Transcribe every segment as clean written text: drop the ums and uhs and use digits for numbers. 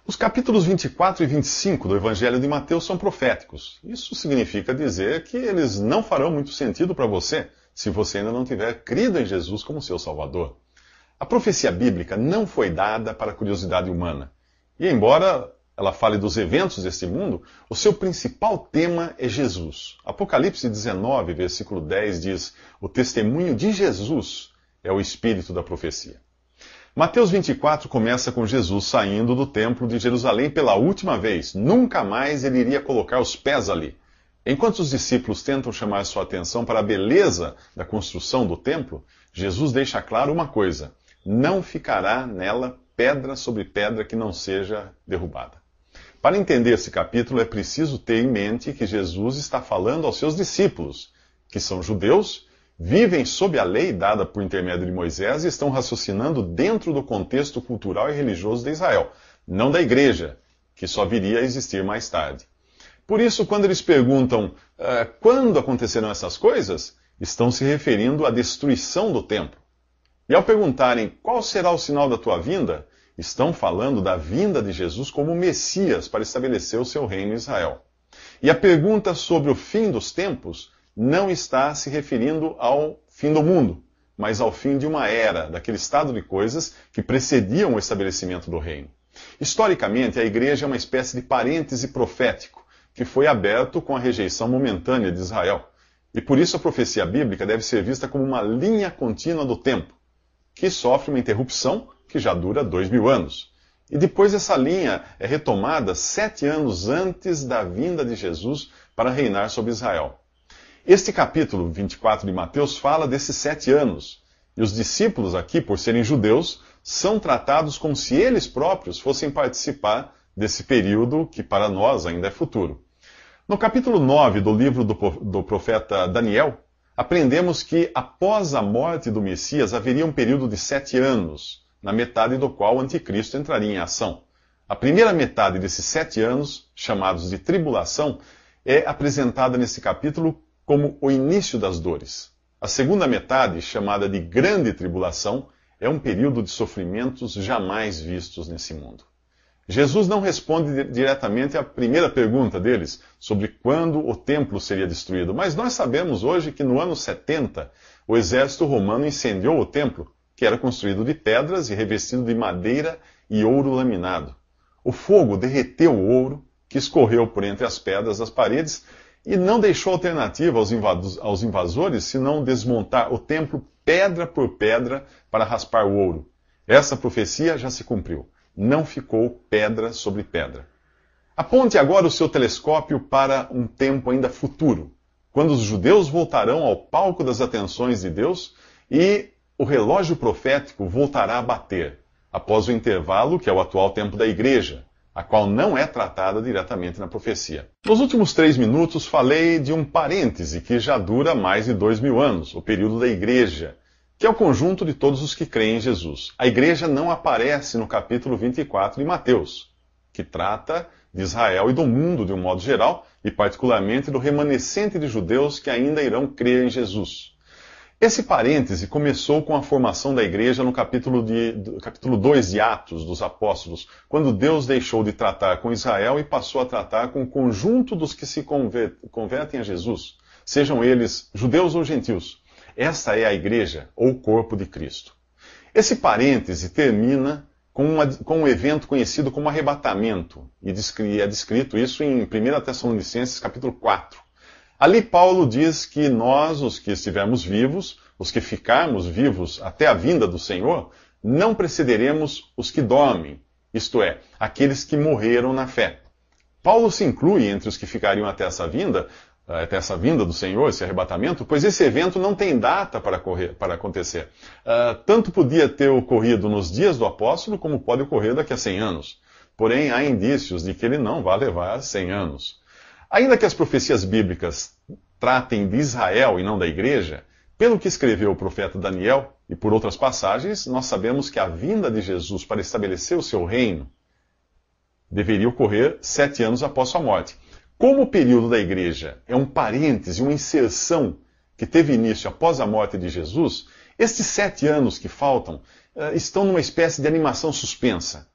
Os capítulos 24 e 25 do Evangelho de Mateus são proféticos. Isso significa dizer que eles não farão muito sentido para você se você ainda não tiver crido em Jesus como seu Salvador. A profecia bíblica não foi dada para a curiosidade humana. E embora ela fale dos eventos deste mundo, o seu principal tema é Jesus. Apocalipse 19, versículo 10 diz: o testemunho de Jesus é o espírito da profecia. Mateus 24 começa com Jesus saindo do templo de Jerusalém pela última vez. Nunca mais ele iria colocar os pés ali. Enquanto os discípulos tentam chamar sua atenção para a beleza da construção do templo, Jesus deixa claro uma coisa: não ficará nela pedra sobre pedra que não seja derrubada. Para entender esse capítulo, é preciso ter em mente que Jesus está falando aos seus discípulos, que são judeus, vivem sob a lei dada por intermédio de Moisés e estão raciocinando dentro do contexto cultural e religioso de Israel, não da igreja, que só viria a existir mais tarde. Por isso, quando eles perguntam quando acontecerão essas coisas, estão se referindo à destruição do templo. E ao perguntarem qual será o sinal da tua vinda, estão falando da vinda de Jesus como Messias para estabelecer o seu reino em Israel. E a pergunta sobre o fim dos tempos não está se referindo ao fim do mundo, mas ao fim de uma era, daquele estado de coisas que precediam o estabelecimento do reino. Historicamente, a igreja é uma espécie de parêntese profético, que foi aberto com a rejeição momentânea de Israel. E por isso a profecia bíblica deve ser vista como uma linha contínua do tempo, que sofre uma interrupção que já dura 2000 anos. E depois essa linha é retomada 7 anos antes da vinda de Jesus para reinar sobre Israel. Este capítulo 24 de Mateus fala desses 7 anos. E os discípulos aqui, por serem judeus, são tratados como se eles próprios fossem participar desse período que para nós ainda é futuro. No capítulo 9 do livro do profeta Daniel, aprendemos que após a morte do Messias haveria um período de 7 anos, na metade do qual o anticristo entraria em ação. A primeira metade desses 7 anos, chamados de tribulação, é apresentada nesse capítulo como o início das dores. A segunda metade, chamada de grande tribulação, é um período de sofrimentos jamais vistos nesse mundo. Jesus não responde diretamente à primeira pergunta deles, sobre quando o templo seria destruído, mas nós sabemos hoje que no ano 70, o exército romano incendiou o templo, que era construído de pedras e revestido de madeira e ouro laminado. O fogo derreteu o ouro, que escorreu por entre as pedras das paredes, e não deixou alternativa aos invasores senão desmontar o templo pedra por pedra para raspar o ouro. Essa profecia já se cumpriu. Não ficou pedra sobre pedra. Aponte agora o seu telescópio para um tempo ainda futuro, quando os judeus voltarão ao palco das atenções de Deus e o relógio profético voltará a bater, após o intervalo que é o atual tempo da igreja, a qual não é tratada diretamente na profecia. Nos últimos 3 minutos falei de um parêntese que já dura mais de 2000 anos, o período da igreja, que é o conjunto de todos os que creem em Jesus. A igreja não aparece no capítulo 24 de Mateus, que trata de Israel e do mundo de um modo geral, e particularmente do remanescente de judeus que ainda irão crer em Jesus. Esse parêntese começou com a formação da igreja no capítulo 2 de Atos dos Apóstolos, quando Deus deixou de tratar com Israel e passou a tratar com o conjunto dos que se convertem a Jesus, sejam eles judeus ou gentios. Esta é a igreja, ou corpo de Cristo. Esse parêntese termina com um evento conhecido como arrebatamento, e é descrito isso em 1 Tessalonicenses capítulo 4. Ali Paulo diz que nós, os que estivermos vivos, os que ficarmos vivos até a vinda do Senhor, não precederemos os que dormem, isto é, aqueles que morreram na fé. Paulo se inclui entre os que ficariam até essa vinda do Senhor, esse arrebatamento, pois esse evento não tem data para acontecer. Tanto podia ter ocorrido nos dias do apóstolo, como pode ocorrer daqui a 100 anos. Porém, há indícios de que ele não vai levar 100 anos. Ainda que as profecias bíblicas tratem de Israel e não da igreja, pelo que escreveu o profeta Daniel e por outras passagens, nós sabemos que a vinda de Jesus para estabelecer o seu reino deveria ocorrer 7 anos após sua morte. Como o período da igreja é um parêntese, uma inserção que teve início após a morte de Jesus, estes 7 anos que faltam estão numa espécie de animação suspensa.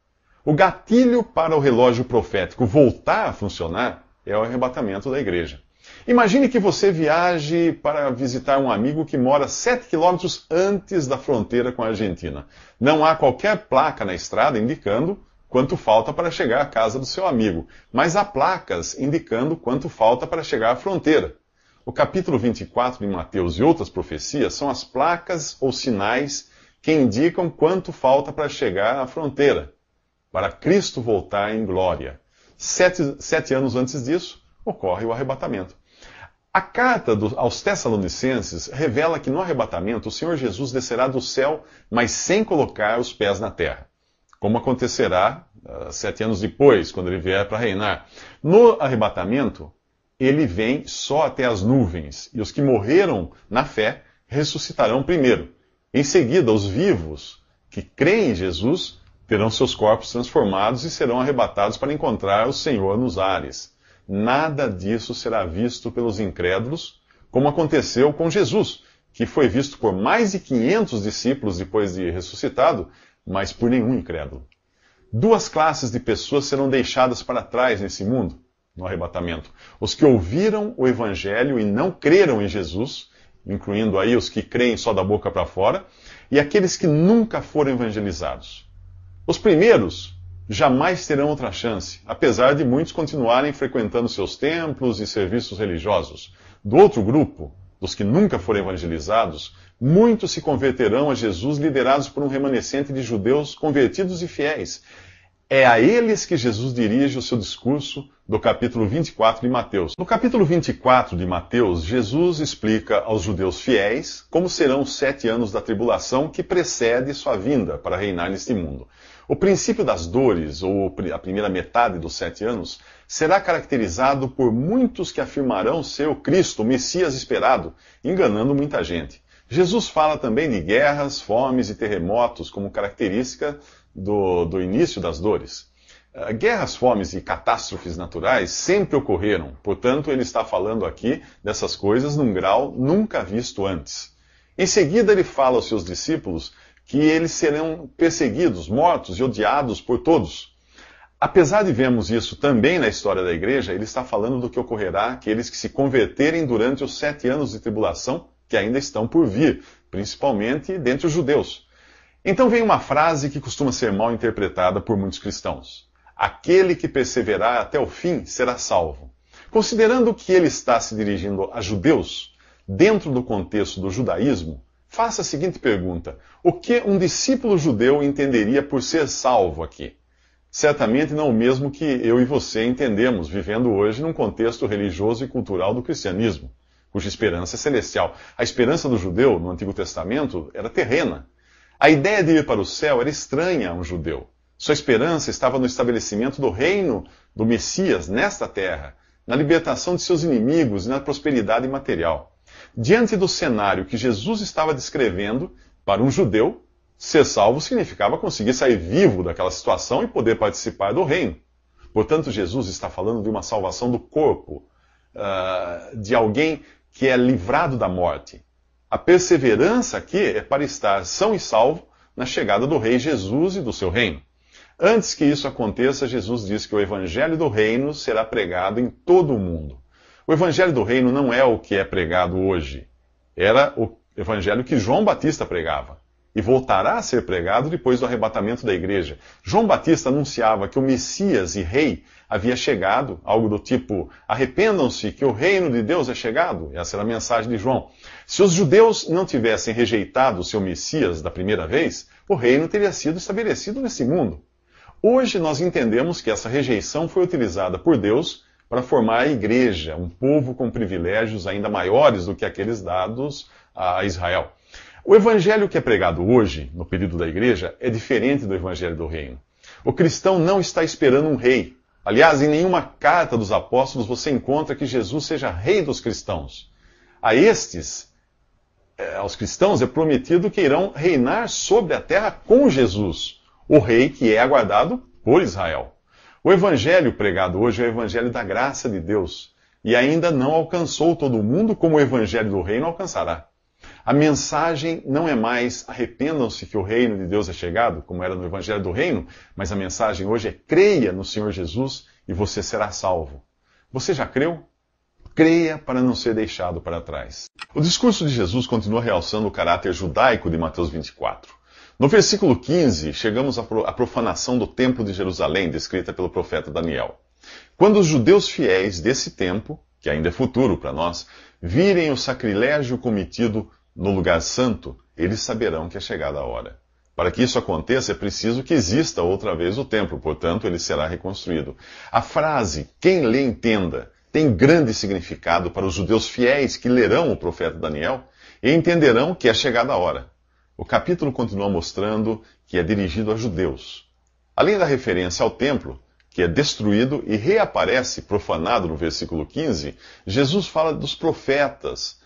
O gatilho para o relógio profético voltar a funcionar é o arrebatamento da igreja. Imagine que você viaje para visitar um amigo que mora 7 quilômetros antes da fronteira com a Argentina. Não há qualquer placa na estrada indicando quanto falta para chegar à casa do seu amigo, mas há placas indicando quanto falta para chegar à fronteira. O capítulo 24 de Mateus e outras profecias são as placas ou sinais que indicam quanto falta para chegar à fronteira, para Cristo voltar em glória. 7 anos antes disso, ocorre o arrebatamento. A carta aos Tessalonicenses revela que no arrebatamento o Senhor Jesus descerá do céu, mas sem colocar os pés na terra, como acontecerá 7 anos depois, quando ele vier para reinar. No arrebatamento, ele vem só até as nuvens, e os que morreram na fé ressuscitarão primeiro. Em seguida, os vivos que creem em Jesus terão seus corpos transformados e serão arrebatados para encontrar o Senhor nos ares. Nada disso será visto pelos incrédulos, como aconteceu com Jesus, que foi visto por mais de 500 discípulos depois de ressuscitado, mas por nenhum incrédulo. 2 classes de pessoas serão deixadas para trás nesse mundo, no arrebatamento. Os que ouviram o Evangelho e não creram em Jesus, incluindo aí os que creem só da boca para fora, e aqueles que nunca foram evangelizados. Os primeiros jamais terão outra chance, apesar de muitos continuarem frequentando seus templos e serviços religiosos. Do outro grupo, dos que nunca foram evangelizados, muitos se converterão a Jesus liderados por um remanescente de judeus convertidos e fiéis. É a eles que Jesus dirige o seu discurso do capítulo 24 de Mateus. No capítulo 24 de Mateus, Jesus explica aos judeus fiéis como serão os 7 anos da tribulação que precede sua vinda para reinar neste mundo. O princípio das dores, ou a primeira metade dos 7 anos, será caracterizado por muitos que afirmarão ser o Cristo, o Messias esperado, enganando muita gente. Jesus fala também de guerras, fomes e terremotos como característica do início das dores. Guerras, fomes e catástrofes naturais sempre ocorreram, portanto ele está falando aqui dessas coisas num grau nunca visto antes. Em seguida ele fala aos seus discípulos que eles serão perseguidos, mortos e odiados por todos. Apesar de vermos isso também na história da igreja, ele está falando do que ocorrerá àqueles que se converterem durante os 7 anos de tribulação que ainda estão por vir, principalmente dentre os judeus. Então vem uma frase que costuma ser mal interpretada por muitos cristãos. Aquele que perseverar até o fim será salvo. Considerando que ele está se dirigindo a judeus, dentro do contexto do judaísmo, faça a seguinte pergunta: o que um discípulo judeu entenderia por ser salvo aqui? Certamente não o mesmo que eu e você entendemos, vivendo hoje num contexto religioso e cultural do cristianismo, cuja esperança é celestial. A esperança do judeu, no Antigo Testamento, era terrena. A ideia de ir para o céu era estranha a um judeu. Sua esperança estava no estabelecimento do reino do Messias nesta terra, na libertação de seus inimigos e na prosperidade material. Diante do cenário que Jesus estava descrevendo, para um judeu, ser salvo significava conseguir sair vivo daquela situação e poder participar do reino. Portanto, Jesus está falando de uma salvação do corpo, de alguém que é livrado da morte. A perseverança aqui é para estar são e salvo na chegada do Rei Jesus e do seu reino. Antes que isso aconteça, Jesus diz que o Evangelho do Reino será pregado em todo o mundo. O Evangelho do Reino não é o que é pregado hoje. Era o Evangelho que João Batista pregava. E voltará a ser pregado depois do arrebatamento da igreja. João Batista anunciava que o Messias e Rei havia chegado, algo do tipo: arrependam-se que o reino de Deus é chegado. Essa era a mensagem de João. Se os judeus não tivessem rejeitado o seu Messias da primeira vez, o reino teria sido estabelecido nesse mundo. Hoje nós entendemos que essa rejeição foi utilizada por Deus para formar a igreja, um povo com privilégios ainda maiores do que aqueles dados a Israel. O evangelho que é pregado hoje, no período da igreja, é diferente do evangelho do reino. O cristão não está esperando um rei. Aliás, em nenhuma carta dos apóstolos você encontra que Jesus seja rei dos cristãos. Aos cristãos é prometido que irão reinar sobre a terra com Jesus, o rei que é aguardado por Israel. O evangelho pregado hoje é o evangelho da graça de Deus e ainda não alcançou todo mundo como o evangelho do reino alcançará. A mensagem não é mais arrependam-se que o reino de Deus é chegado, como era no Evangelho do Reino, mas a mensagem hoje é creia no Senhor Jesus e você será salvo. Você já creu? Creia para não ser deixado para trás. O discurso de Jesus continua realçando o caráter judaico de Mateus 24. No versículo 15, chegamos à profanação do templo de Jerusalém, descrita pelo profeta Daniel. Quando os judeus fiéis desse tempo, que ainda é futuro para nós, virem o sacrilégio cometido no lugar santo, eles saberão que é chegada a hora. Para que isso aconteça, é preciso que exista outra vez o templo, portanto, ele será reconstruído. A frase, quem lê entenda, tem grande significado para os judeus fiéis que lerão o profeta Daniel e entenderão que é chegada a hora. O capítulo continua mostrando que é dirigido a judeus. Além da referência ao templo, que é destruído e reaparece profanado no versículo 15, Jesus fala dos profetas,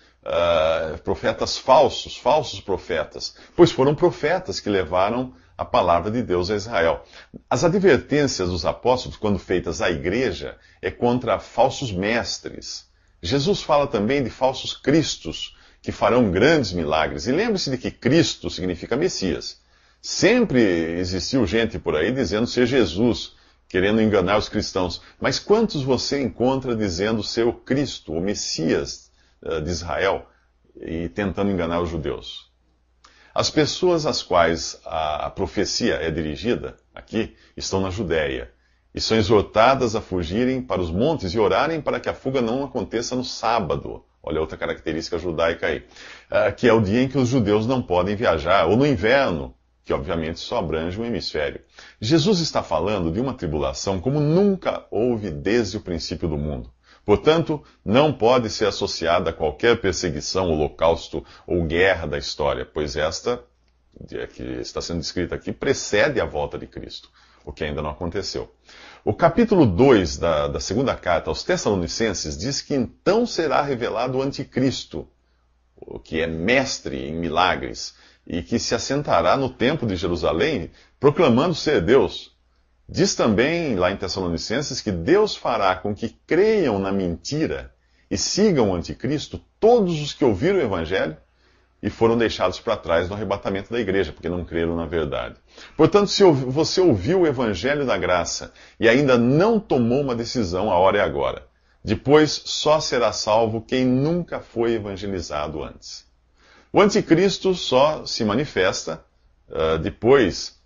profetas falsos profetas, pois foram profetas que levaram a palavra de Deus a Israel. As advertências dos apóstolos, quando feitas à igreja, é contra falsos mestres. Jesus fala também de falsos cristos, que farão grandes milagres. E lembre-se de que Cristo significa Messias. Sempre existiu gente por aí dizendo ser Jesus, querendo enganar os cristãos. Mas quantos você encontra dizendo ser o Cristo, o Messias de Israel, e tentando enganar os judeus? As pessoas às quais a profecia é dirigida, aqui, estão na Judéia, e são exortadas a fugirem para os montes e orarem para que a fuga não aconteça no sábado. Olha outra característica judaica aí, que é o dia em que os judeus não podem viajar, ou no inverno, que obviamente só abrange um hemisfério. Jesus está falando de uma tribulação como nunca houve desde o princípio do mundo. Portanto, não pode ser associada a qualquer perseguição, holocausto ou guerra da história, pois esta, que está sendo descrita aqui, precede a volta de Cristo, o que ainda não aconteceu. O capítulo 2 da segunda carta aos Tessalonicenses diz que então será revelado o anticristo, o que é mestre em milagres, e que se assentará no templo de Jerusalém, proclamando ser Deus. Diz também, lá em Tessalonicenses, que Deus fará com que creiam na mentira e sigam o anticristo todos os que ouviram o evangelho e foram deixados para trás no arrebatamento da igreja, porque não creram na verdade. Portanto, se você ouviu o evangelho da graça e ainda não tomou uma decisão, a hora é agora. Depois, só será salvo quem nunca foi evangelizado antes. O anticristo só se manifesta depois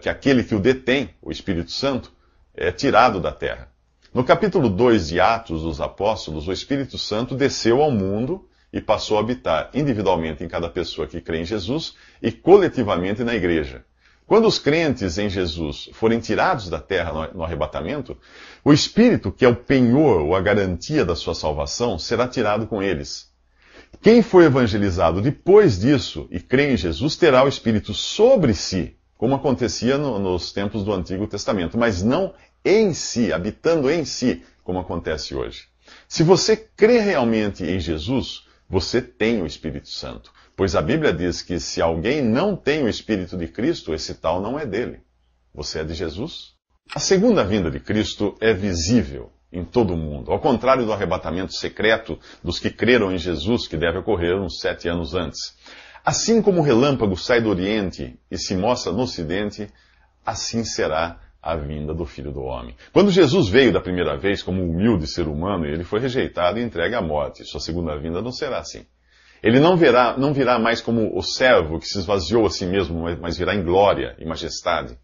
que aquele que o detém, o Espírito Santo, é tirado da terra. No capítulo 2 de Atos dos Apóstolos, o Espírito Santo desceu ao mundo e passou a habitar individualmente em cada pessoa que crê em Jesus e coletivamente na igreja. Quando os crentes em Jesus forem tirados da terra no arrebatamento, o Espírito, que é o penhor ou a garantia da sua salvação, será tirado com eles. Quem for evangelizado depois disso e crê em Jesus terá o Espírito sobre si, como acontecia nos tempos do Antigo Testamento, mas não em si, habitando em si, como acontece hoje. Se você crê realmente em Jesus, você tem o Espírito Santo, pois a Bíblia diz que se alguém não tem o Espírito de Cristo, esse tal não é dele. Você é de Jesus? A segunda vinda de Cristo é visível em todo o mundo, ao contrário do arrebatamento secreto dos que creram em Jesus, que deve ocorrer uns 7 anos antes. Assim como o relâmpago sai do Oriente e se mostra no Ocidente, assim será a vinda do Filho do Homem. Quando Jesus veio da primeira vez como um humilde ser humano, ele foi rejeitado e entregue à morte. Sua segunda vinda não será assim. Ele não virá mais como o servo que se esvaziou a si mesmo, mas virá em glória e majestade.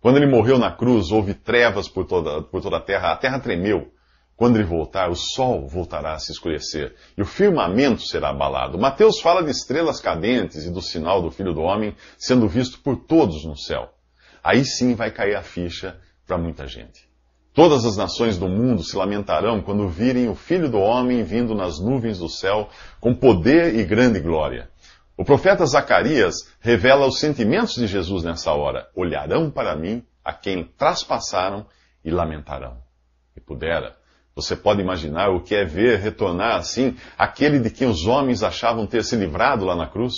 Quando ele morreu na cruz, houve trevas por toda a terra tremeu. Quando ele voltar, o sol voltará a se escurecer e o firmamento será abalado. Mateus fala de estrelas cadentes e do sinal do Filho do Homem sendo visto por todos no céu. Aí sim vai cair a ficha para muita gente. Todas as nações do mundo se lamentarão quando virem o Filho do Homem vindo nas nuvens do céu com poder e grande glória. O profeta Zacarias revela os sentimentos de Jesus nessa hora. Olharão para mim a quem traspassaram e lamentarão. E você pode imaginar o que é ver retornar assim aquele de quem os homens achavam ter se livrado lá na cruz?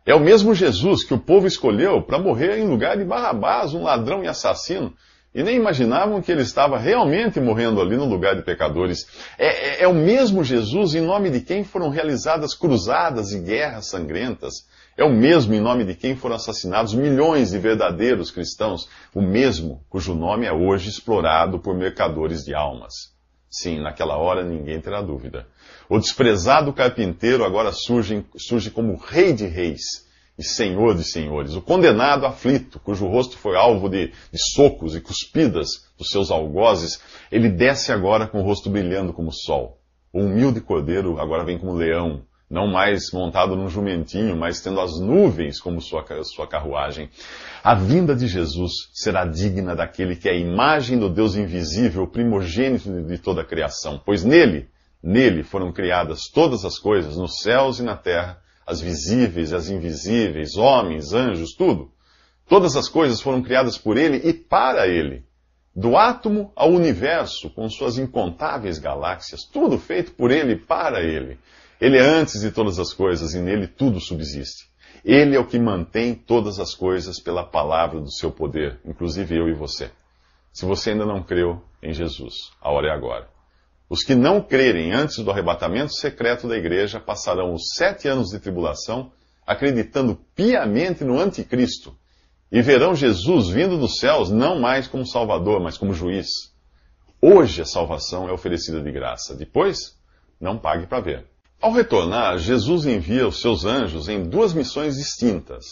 É o mesmo Jesus que o povo escolheu para morrer em lugar de Barrabás, um ladrão e assassino, e nem imaginavam que ele estava realmente morrendo ali no lugar de pecadores. É o mesmo Jesus em nome de quem foram realizadas cruzadas e guerras sangrentas. É o mesmo em nome de quem foram assassinados milhões de verdadeiros cristãos. O mesmo cujo nome é hoje explorado por mercadores de almas. Sim, naquela hora ninguém terá dúvida. O desprezado carpinteiro agora surge como Rei de Reis e Senhor de Senhores. O condenado aflito, cujo rosto foi alvo de socos e cuspidas dos seus algozes, ele desce agora com o rosto brilhando como o sol. O humilde cordeiro agora vem como leão, não mais montado num jumentinho, mas tendo as nuvens como sua carruagem. A vinda de Jesus será digna daquele que é a imagem do Deus invisível, primogênito de toda a criação, pois nele foram criadas todas as coisas, nos céus e na terra, as visíveis e as invisíveis, homens, anjos, tudo. Todas as coisas foram criadas por ele e para ele. Do átomo ao universo, com suas incontáveis galáxias, tudo feito por ele e para ele. Ele é antes de todas as coisas e nele tudo subsiste. Ele é o que mantém todas as coisas pela palavra do seu poder, inclusive eu e você. Se você ainda não creu em Jesus, a hora é agora. Os que não crerem antes do arrebatamento secreto da igreja passarão os 7 anos de tribulação acreditando piamente no anticristo e verão Jesus vindo dos céus não mais como Salvador, mas como juiz. Hoje a salvação é oferecida de graça. Depois, não pague para ver. Ao retornar, Jesus envia os seus anjos em 2 missões distintas.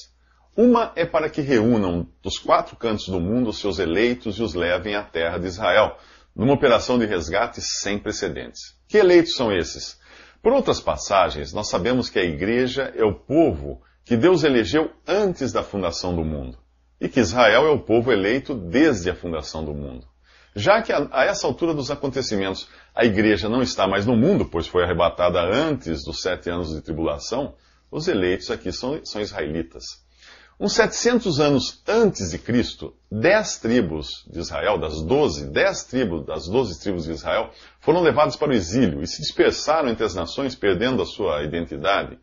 Uma é para que reúnam dos 4 cantos do mundo os seus eleitos e os levem à terra de Israel, numa operação de resgate sem precedentes. Que eleitos são esses? Por outras passagens, nós sabemos que a igreja é o povo que Deus elegeu antes da fundação do mundo, e que Israel é o povo eleito desde a fundação do mundo. Já que a essa altura dos acontecimentos a igreja não está mais no mundo, pois foi arrebatada antes dos 7 anos de tribulação, os eleitos aqui são israelitas. Uns 700 anos antes de Cristo, 10 tribos de Israel, das 12 tribos de Israel, foram levadas para o exílio e se dispersaram entre as nações, perdendo a sua identidade.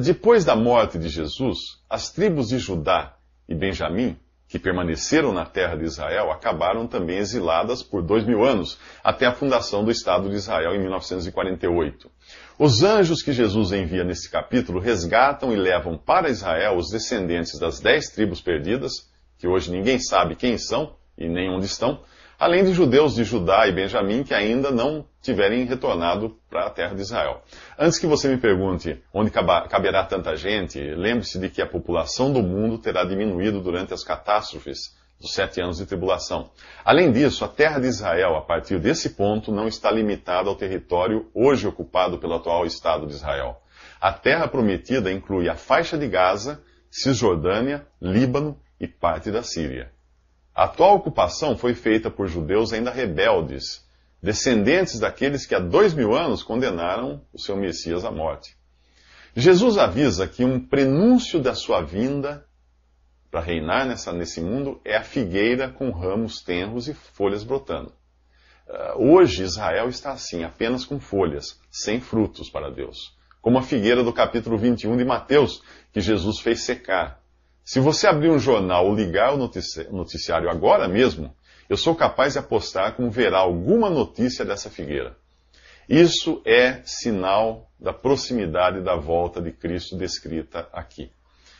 Depois da morte de Jesus, as tribos de Judá e Benjamim, que permaneceram na terra de Israel, acabaram também exiladas por 2000 anos, até a fundação do Estado de Israel em 1948. Os anjos que Jesus envia nesse capítulo resgatam e levam para Israel os descendentes das 10 tribos perdidas, que hoje ninguém sabe quem são e nem onde estão, além de judeus de Judá e Benjamim que ainda não tiverem retornado para a terra de Israel. Antes que você me pergunte onde caberá tanta gente, lembre-se de que a população do mundo terá diminuído durante as catástrofes dos 7 anos de tribulação. Além disso, a terra de Israel, a partir desse ponto, não está limitada ao território hoje ocupado pelo atual Estado de Israel. A terra prometida inclui a faixa de Gaza, Cisjordânia, Líbano e parte da Síria. A atual ocupação foi feita por judeus ainda rebeldes, descendentes daqueles que há 2000 anos condenaram o seu Messias à morte. Jesus avisa que um prenúncio da sua vinda para reinar nesse mundo é a figueira com ramos tenros e folhas brotando. Hoje Israel está assim, apenas com folhas, sem frutos para Deus. Como a figueira do capítulo 21 de Mateus, que Jesus fez secar. Se você abrir um jornal ou ligar o noticiário agora mesmo, eu sou capaz de apostar como verá alguma notícia dessa figueira. Isso é sinal da proximidade da volta de Cristo descrita aqui.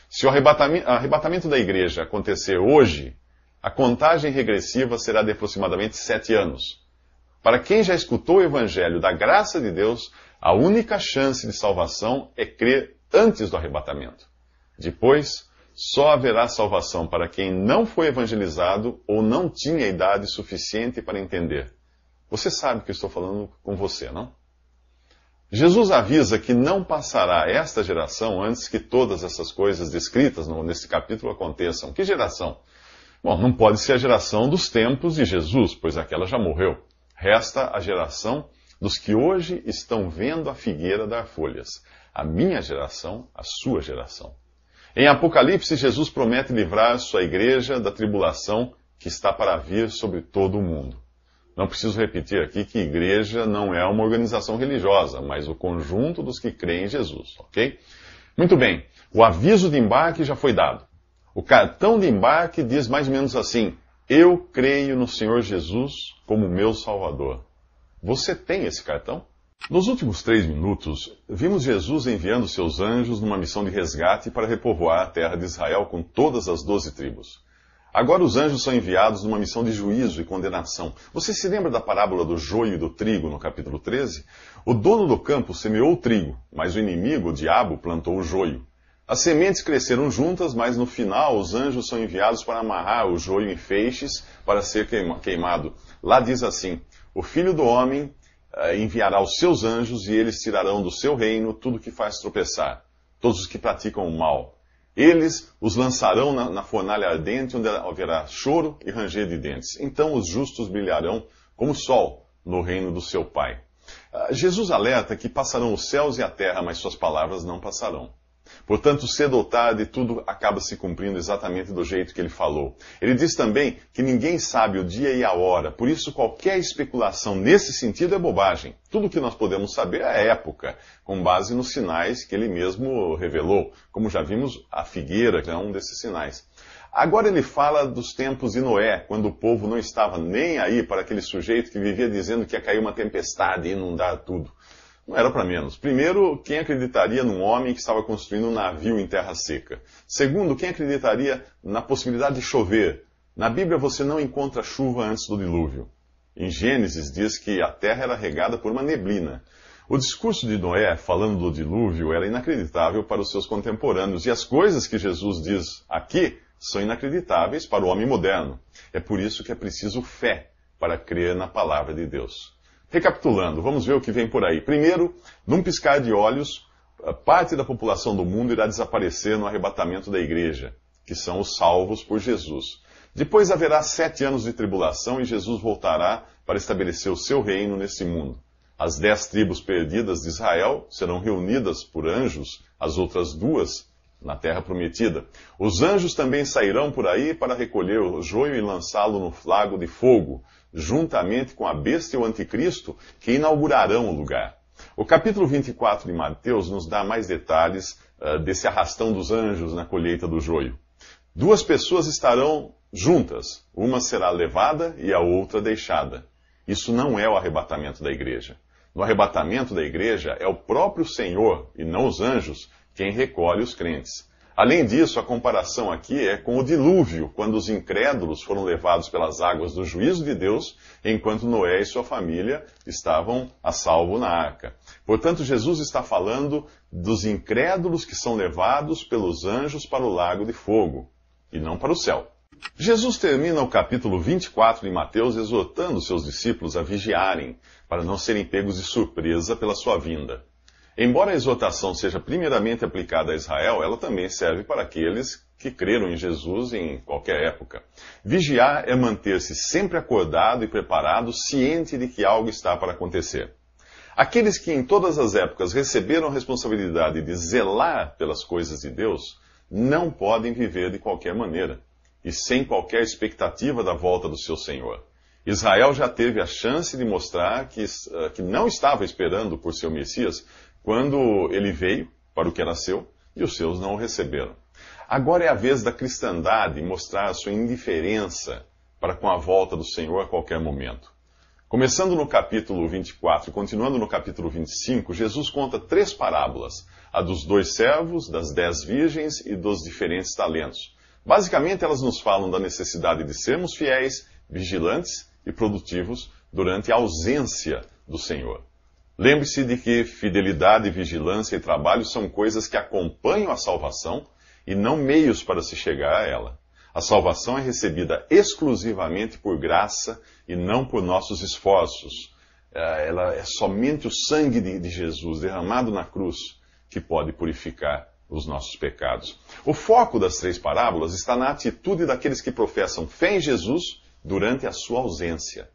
Se o arrebatamento da igreja acontecer hoje, a contagem regressiva será de aproximadamente 7 anos. Para quem já escutou o evangelho da graça de Deus, a única chance de salvação é crer antes do arrebatamento. Depois, só haverá salvação para quem não foi evangelizado ou não tinha idade suficiente para entender. Você sabe que eu estou falando com você, não? Jesus avisa que não passará esta geração antes que todas essas coisas descritas nesse capítulo aconteçam. Que geração? Bom, não pode ser a geração dos tempos de Jesus, pois aquela já morreu. Resta a geração dos que hoje estão vendo a figueira dar folhas. A minha geração, a sua geração. Em Apocalipse, Jesus promete livrar sua igreja da tribulação que está para vir sobre todo o mundo. Não preciso repetir aqui que igreja não é uma organização religiosa, mas o conjunto dos que creem em Jesus, ok? Muito bem, o aviso de embarque já foi dado. O cartão de embarque diz mais ou menos assim: Eu creio no Senhor Jesus como meu Salvador. Você tem esse cartão? Nos últimos 3 minutos, vimos Jesus enviando seus anjos numa missão de resgate para repovoar a terra de Israel com todas as 12 tribos. Agora os anjos são enviados numa missão de juízo e condenação. Você se lembra da parábola do joio e do trigo no capítulo 13? O dono do campo semeou o trigo, mas o inimigo, o diabo, plantou o joio. As sementes cresceram juntas, mas no final os anjos são enviados para amarrar o joio em feixes para ser queimado. Lá diz assim: o Filho do Homem enviará os seus anjos e eles tirarão do seu reino tudo que faz tropeçar, todos os que praticam o mal. Eles os lançarão na fornalha ardente, onde haverá choro e ranger de dentes. Então os justos brilharão como o sol no reino do seu Pai. Jesus alerta que passarão os céus e a terra, mas suas palavras não passarão. Portanto, cedo ou tarde, tudo acaba se cumprindo exatamente do jeito que ele falou. Ele diz também que ninguém sabe o dia e a hora, por isso qualquer especulação nesse sentido é bobagem. Tudo o que nós podemos saber é a época, com base nos sinais que ele mesmo revelou. Como já vimos, a figueira que é um desses sinais. Agora ele fala dos tempos de Noé, quando o povo não estava nem aí para aquele sujeito que vivia dizendo que ia cair uma tempestade e inundar tudo. Não era para menos. Primeiro, quem acreditaria num homem que estava construindo um navio em terra seca? Segundo, quem acreditaria na possibilidade de chover? Na Bíblia você não encontra chuva antes do dilúvio. Em Gênesis diz que a terra era regada por uma neblina. O discurso de Noé, falando do dilúvio, era inacreditável para os seus contemporâneos. E as coisas que Jesus diz aqui são inacreditáveis para o homem moderno. É por isso que é preciso fé para crer na palavra de Deus. Recapitulando, vamos ver o que vem por aí. Primeiro, num piscar de olhos, parte da população do mundo irá desaparecer no arrebatamento da igreja, que são os salvos por Jesus. Depois haverá 7 anos de tribulação e Jesus voltará para estabelecer o seu reino nesse mundo. As 10 tribos perdidas de Israel serão reunidas por anjos, as outras 2 na terra prometida. Os anjos também sairão por aí para recolher o joio e lançá-lo no lago de fogo, juntamente com a besta e o anticristo, que inaugurarão o lugar. O capítulo 24 de Mateus nos dá mais detalhes desse arrastão dos anjos na colheita do joio. 2 pessoas estarão juntas, uma será levada e a outra deixada. Isso não é o arrebatamento da igreja. No arrebatamento da igreja é o próprio Senhor, e não os anjos, quem recolhe os crentes. Além disso, a comparação aqui é com o dilúvio, quando os incrédulos foram levados pelas águas do juízo de Deus, enquanto Noé e sua família estavam a salvo na arca. Portanto, Jesus está falando dos incrédulos que são levados pelos anjos para o lago de fogo, e não para o céu. Jesus termina o capítulo 24 de Mateus exortando seus discípulos a vigiarem, para não serem pegos de surpresa pela sua vinda. Embora a exortação seja primeiramente aplicada a Israel, ela também serve para aqueles que creram em Jesus em qualquer época. Vigiar é manter-se sempre acordado e preparado, ciente de que algo está para acontecer. Aqueles que em todas as épocas receberam a responsabilidade de zelar pelas coisas de Deus, não podem viver de qualquer maneira, e sem qualquer expectativa da volta do seu Senhor. Israel já teve a chance de mostrar que não estava esperando por seu Messias, quando ele veio para o que era seu, e os seus não o receberam. Agora é a vez da cristandade mostrar a sua indiferença para com a volta do Senhor a qualquer momento. Começando no capítulo 24 e continuando no capítulo 25, Jesus conta 3 parábolas, a dos 2 servos, das 10 virgens e dos diferentes talentos. Basicamente, elas nos falam da necessidade de sermos fiéis, vigilantes e produtivos durante a ausência do Senhor. Lembre-se de que fidelidade, vigilância e trabalho são coisas que acompanham a salvação e não meios para se chegar a ela. A salvação é recebida exclusivamente por graça e não por nossos esforços. Ela é somente o sangue de Jesus derramado na cruz que pode purificar os nossos pecados. O foco das 3 parábolas está na atitude daqueles que professam fé em Jesus durante a sua ausência.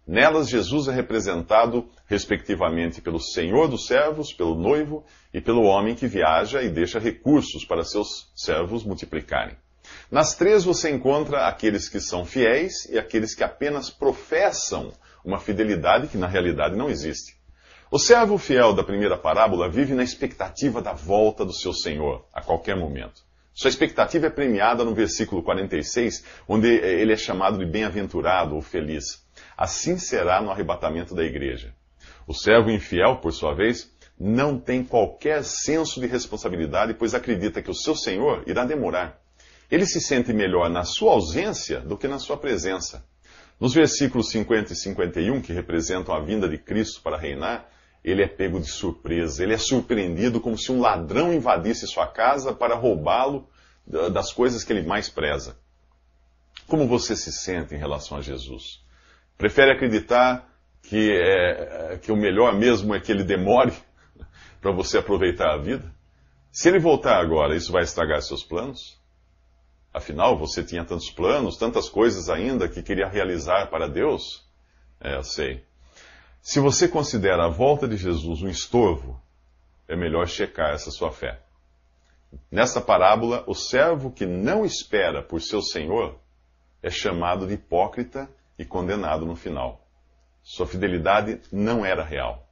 Nelas, Jesus é representado, respectivamente, pelo Senhor dos servos, pelo noivo e pelo homem que viaja e deixa recursos para seus servos multiplicarem. Nas 3 você encontra aqueles que são fiéis e aqueles que apenas professam uma fidelidade que na realidade não existe. O servo fiel da primeira parábola vive na expectativa da volta do seu Senhor a qualquer momento. Sua expectativa é premiada no versículo 46, onde ele é chamado de bem-aventurado ou feliz. Assim será no arrebatamento da igreja. O servo infiel, por sua vez, não tem qualquer senso de responsabilidade, pois acredita que o seu Senhor irá demorar. Ele se sente melhor na sua ausência do que na sua presença. Nos versículos 50 e 51, que representam a vinda de Cristo para reinar, ele é pego de surpresa, ele é surpreendido como se um ladrão invadisse sua casa para roubá-lo das coisas que ele mais preza. Como você se sente em relação a Jesus? Prefere acreditar que o melhor mesmo é que ele demore para você aproveitar a vida? Se ele voltar agora, isso vai estragar seus planos? Afinal, você tinha tantos planos, tantas coisas ainda que queria realizar para Deus? Eu sei. Se você considera a volta de Jesus um estorvo, é melhor checar essa sua fé. Nesta parábola, o servo que não espera por seu senhor é chamado de hipócrita e condenado no final. Sua fidelidade não era real.